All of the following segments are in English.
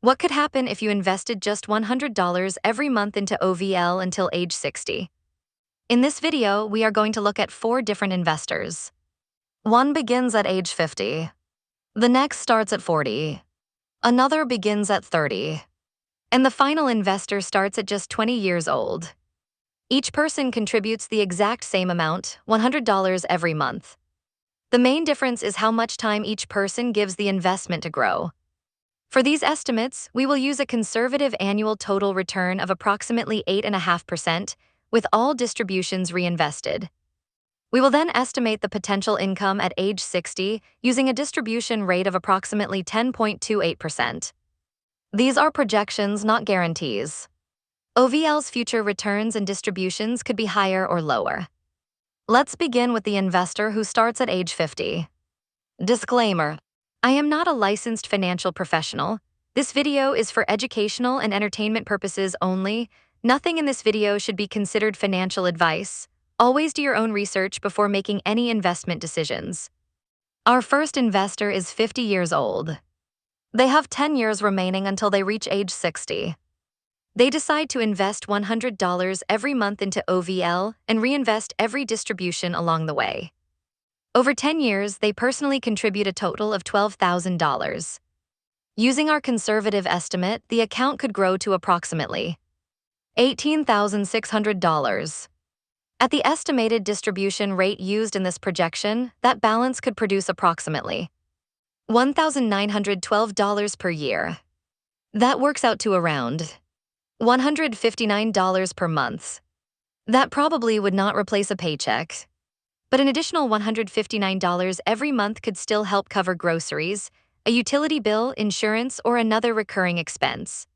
What could happen if you invested just $100 every month into OVL until age 60? In this video, we are going to look at 4 different investors. One begins at age 50. The next starts at 40. Another begins at 30. And the final investor starts at just 20 years old. Each person contributes the exact same amount, $100 every month. The main difference is how much time each person gives the investment to grow. For these estimates, we will use a conservative annual total return of approximately 8.5%, with all distributions reinvested. We will then estimate the potential income at age 60 using a distribution rate of approximately 10.28%. These are projections, not guarantees. OVL's future returns and distributions could be higher or lower. Let's begin with the investor who starts at age 50. Disclaimer: I am not a licensed financial professional. This video is for educational and entertainment purposes only. Nothing in this video should be considered financial advice. Always do your own research before making any investment decisions. Our first investor is 50 years old. They have 10 years remaining until they reach age 60. They decide to invest $100 every month into OVL and reinvest every distribution along the way. Over 10 years, they personally contribute a total of $12,000. Using our conservative estimate, the account could grow to approximately $18,600. At the estimated distribution rate used in this projection, that balance could produce approximately $1,912 per year. That works out to around $159 per month. That probably would not replace a paycheck. But an additional $159 every month could still help cover groceries, a utility bill, insurance, or another recurring expense.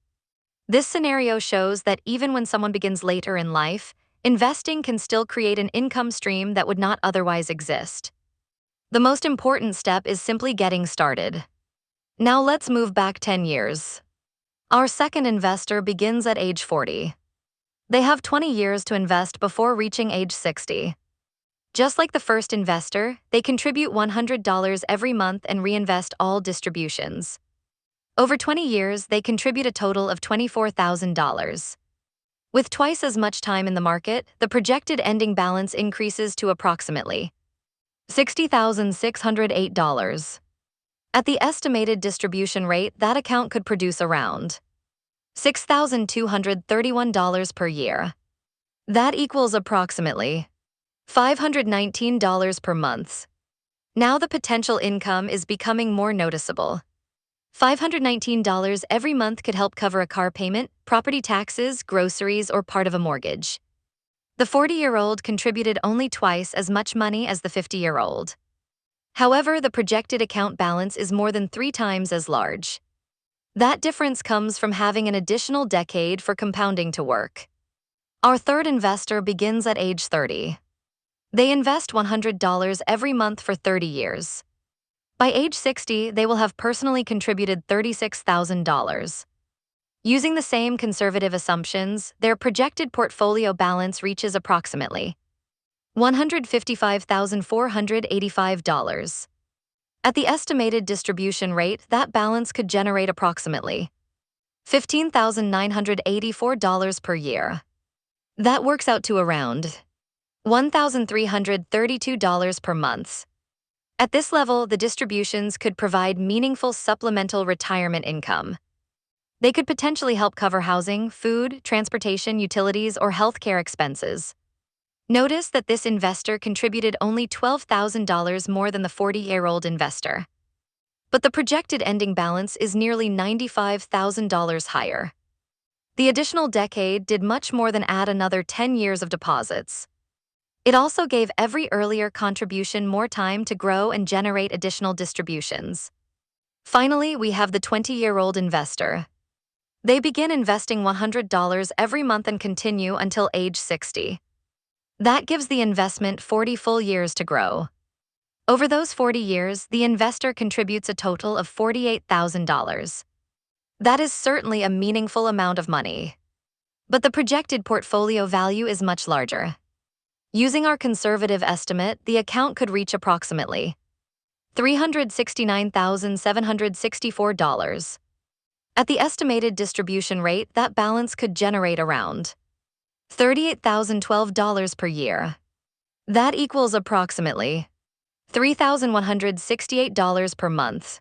This scenario shows that even when someone begins later in life, investing can still create an income stream that would not otherwise exist. The most important step is simply getting started. Now let's move back 10 years. Our second investor begins at age 40. They have 20 years to invest before reaching age 60. Just like the first investor, they contribute $100 every month and reinvest all distributions. Over 20 years, they contribute a total of $24,000. With twice as much time in the market, the projected ending balance increases to approximately $60,608. At the estimated distribution rate, that account could produce around $6,231 per year. That equals approximately $519 per month. Now the potential income is becoming more noticeable. $519 every month could help cover a car payment, property taxes, groceries, or part of a mortgage. The 40-year-old contributed only twice as much money as the 50-year-old. However, the projected account balance is more than 3 times as large. That difference comes from having an additional decade for compounding to work. Our third investor begins at age 30. They invest $100 every month for 30 years. By age 60, they will have personally contributed $36,000. Using the same conservative assumptions, their projected portfolio balance reaches approximately $155,485. At the estimated distribution rate, that balance could generate approximately $15,984 per year. That works out to around $1,332 per month. At this level, the distributions could provide meaningful supplemental retirement income. They could potentially help cover housing, food, transportation, utilities, or healthcare expenses. Notice that this investor contributed only $12,000 more than the 40-year-old investor. But the projected ending balance is nearly $95,000 higher. The additional decade did much more than add another 10 years of deposits. It also gave every earlier contribution more time to grow and generate additional distributions. Finally, we have the 20-year-old investor. They begin investing $100 every month and continue until age 60. That gives the investment 40 full years to grow. Over those 40 years, the investor contributes a total of $48,000. That is certainly a meaningful amount of money. But the projected portfolio value is much larger. Using our conservative estimate, the account could reach approximately $369,764. At the estimated distribution rate, that balance could generate around $38,012 per year. That equals approximately $3,168 per month.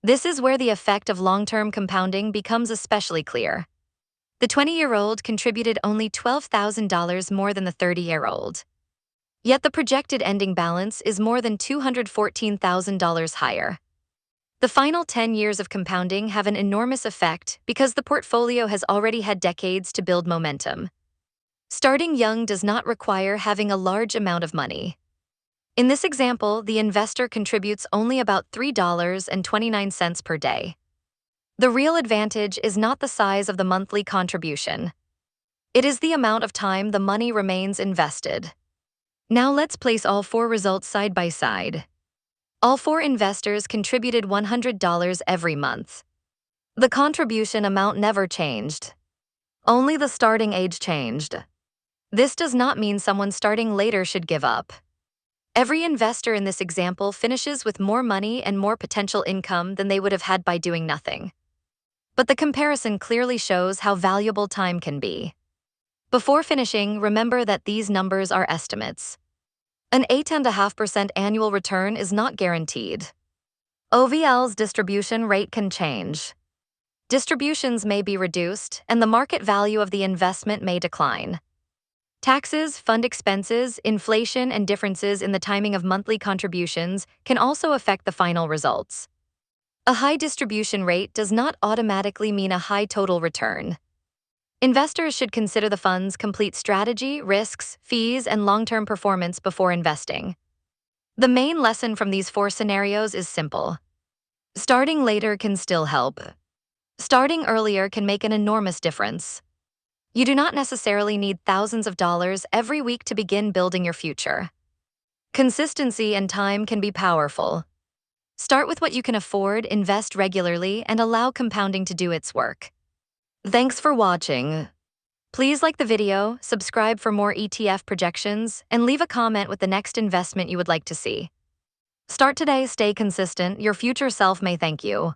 This is where the effect of long-term compounding becomes especially clear. The 20-year-old contributed only $12,000 more than the 30-year-old. Yet the projected ending balance is more than $214,000 higher. The final 10 years of compounding have an enormous effect because the portfolio has already had decades to build momentum. Starting young does not require having a large amount of money. In this example, the investor contributes only about $3.29 per day. The real advantage is not the size of the monthly contribution. It is the amount of time the money remains invested. Now let's place all four results side by side. All four investors contributed $100 every month. The contribution amount never changed. Only the starting age changed. This does not mean someone starting later should give up. Every investor in this example finishes with more money and more potential income than they would have had by doing nothing. But the comparison clearly shows how valuable time can be. Before finishing, remember that these numbers are estimates. An 8.5% annual return is not guaranteed. OVL's distribution rate can change. Distributions may be reduced, and the market value of the investment may decline. Taxes, fund expenses, inflation, and differences in the timing of monthly contributions can also affect the final results. A high distribution rate does not automatically mean a high total return. Investors should consider the fund's complete strategy, risks, fees, and long-term performance before investing. The main lesson from these four scenarios is simple. Starting later can still help. Starting earlier can make an enormous difference. You do not necessarily need thousands of dollars every week to begin building your future. Consistency and time can be powerful. Start with what you can afford, invest regularly, and allow compounding to do its work. Thanks for watching. Please like the video, subscribe for more ETF projections, and leave a comment with the next investment you would like to see. Start today, stay consistent, your future self may thank you.